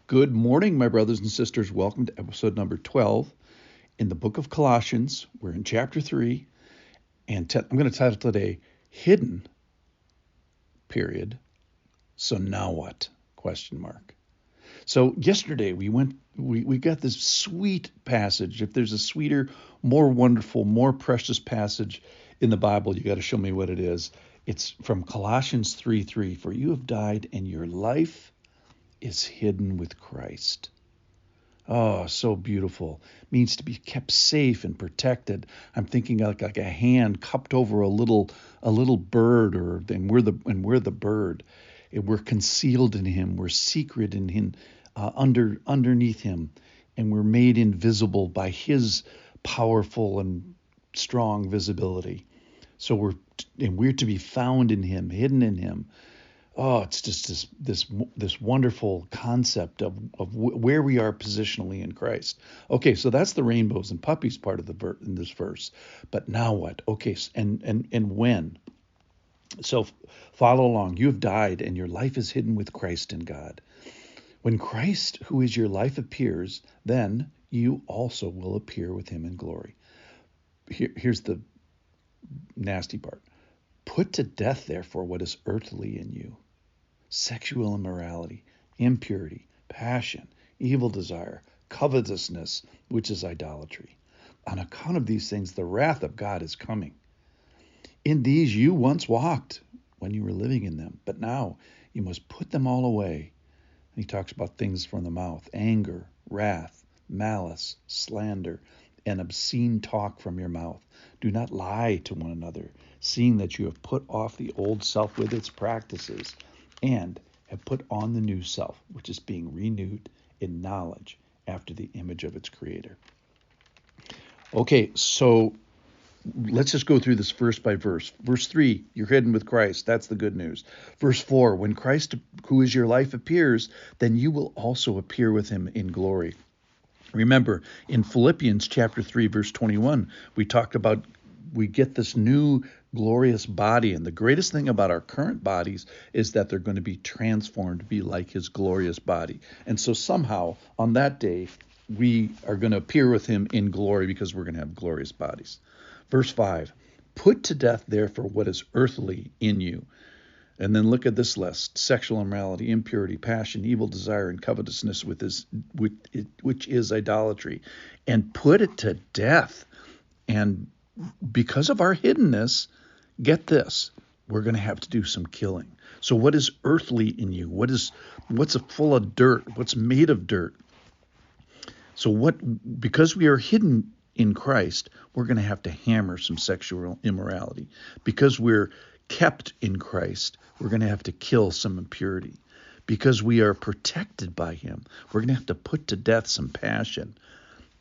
Good morning, my brothers and sisters. Welcome to episode number 12 in the book of Colossians. We're in chapter 3, and I'm going to title today, Hidden, period. So now what? Question mark. So yesterday we got this sweet passage. If there's a sweeter, more wonderful, more precious passage in the Bible, you got to show me what it is. It's from Colossians 3:3. For you have died, and your life is hidden with Christ. Oh, so beautiful. Means to be kept safe and protected. I'm thinking like a hand cupped over a little bird, and we're the bird. We're concealed in Him. We're secret in Him, underneath Him, and we're made invisible by His powerful and strong visibility. So we're to be found in Him, hidden in Him. Oh, it's just this wonderful concept of where we are positionally in Christ. Okay, so that's the rainbows and puppies part of in this verse. But now what? Okay, and when? So follow along. You have died, and your life is hidden with Christ in God. When Christ, who is your life, appears, then you also will appear with Him in glory. Here's the nasty part. Put to death, therefore, what is earthly in you: sexual immorality, impurity, passion, evil desire, covetousness, which is idolatry. On account of these things, the wrath of God is coming. In these you once walked when you were living in them, but now you must put them all away. And he talks about things from the mouth: anger, wrath, malice, slander, and obscene talk from your mouth. Do not lie to one another, seeing that you have put off the old self with its practices, and have put on the new self, which is being renewed in knowledge after the image of its creator. Okay, so let's just go through this verse by verse. Verse 3, you're hidden with Christ. That's the good news. Verse 4, when Christ, who is your life, appears, then you will also appear with Him in glory. Remember, in Philippians chapter 3, verse 21, we talked about we get this new glorious body. And the greatest thing about our current bodies is that they're going to be transformed to be like His glorious body. And so somehow on that day, we are going to appear with Him in glory because we're going to have glorious bodies. Verse 5, put to death, therefore, what is earthly in you. And then look at this list: sexual immorality, impurity, passion, evil desire, and covetousness, which is idolatry. And put it to death. And because of our hiddenness, get this, we're going to have to do some killing. So what is earthly in you? What's full of dirt? What's made of dirt? So because we are hidden in Christ, we're going to have to hammer some sexual immorality. Because we're kept in Christ, we're going to have to kill some impurity. Because we are protected by Him, we're going to have to put to death some passion.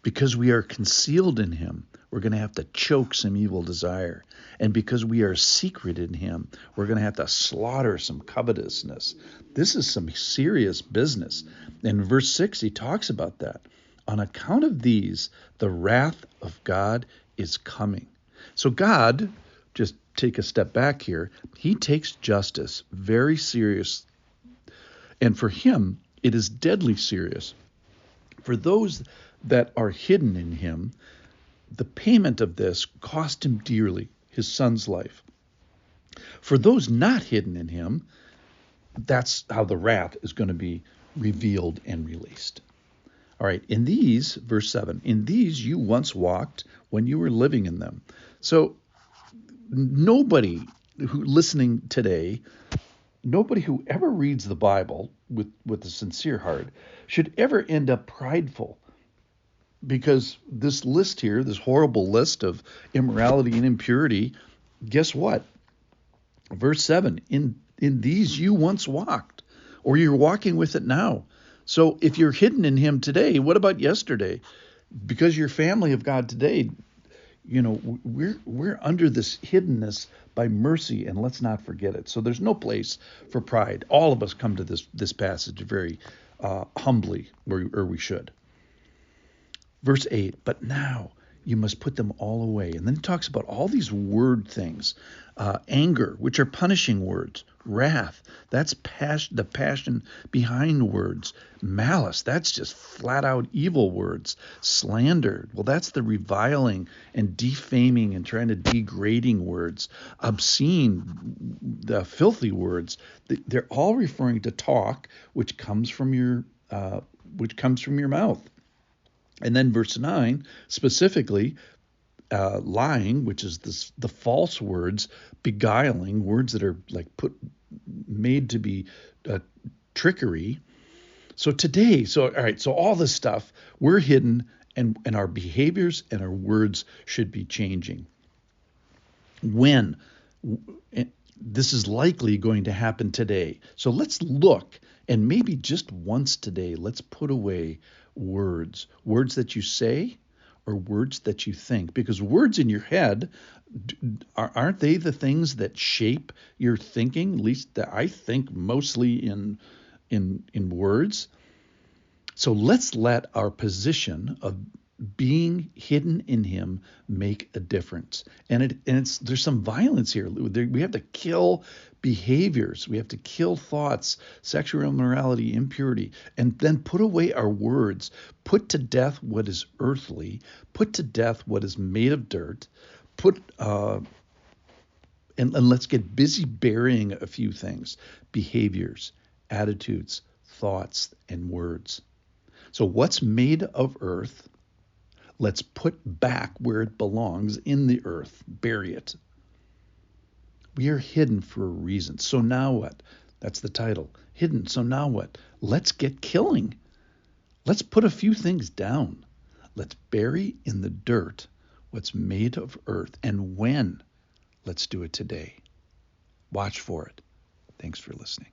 Because we are concealed in Him, we're going to have to choke some evil desire. And because we are secret in Him, we're going to have to slaughter some covetousness. This is some serious business. In verse 6, he talks about that. On account of these, the wrath of God is coming. So God, just take a step back here, He takes justice very serious. And for Him, it is deadly serious. For those that are hidden in Him, the payment of this cost Him dearly, His Son's life. For those not hidden in Him, that's how the wrath is going to be revealed and released. All right, in these, verse 7, in these you once walked when you were living in them. So nobody who listening today, nobody who ever reads the Bible with a sincere heart should ever end up prideful. Because this list here, this horrible list of immorality and impurity, guess what? Verse 7, in these you once walked, or you're walking with it now. So if you're hidden in Him today, what about yesterday? Because you're family of God today, we're under this hiddenness by mercy, and let's not forget it. So there's no place for pride. All of us come to this passage very humbly, or we should. Verse 8, but now you must put them all away. And then it talks about all these word things. Anger, which are punishing words. Wrath, that's the passion behind words. Malice, that's just flat out evil words. Slander, well, that's the reviling and defaming and trying to degrading words. Obscene, the filthy words. They're all referring to talk, which comes from your mouth. And then verse 9, specifically, lying, which is the false words, beguiling, words that are like made to be trickery. So today, all right, so all this stuff, we're hidden, and our behaviors and our words should be changing. When? This is likely going to happen today. So let's look, and maybe just once today, let's put away words that you say or words that you think, because words in your head, aren't they the things that shape your thinking? At least I think mostly in words. So let's let our position of being hidden in him make a difference. And there's some violence here. We have to kill behaviors. We have to kill thoughts, sexual immorality, impurity, and then put away our words. Put to death what is earthly. Put to death what is made of dirt. And let's get busy burying a few things: behaviors, attitudes, thoughts, and words. So what's made of earth, let's put back where it belongs in the earth. Bury it. We are hidden for a reason. So now what? That's the title. Hidden. So now what? Let's get killing. Let's put a few things down. Let's bury in the dirt what's made of earth. And when? Let's do it today. Watch for it. Thanks for listening.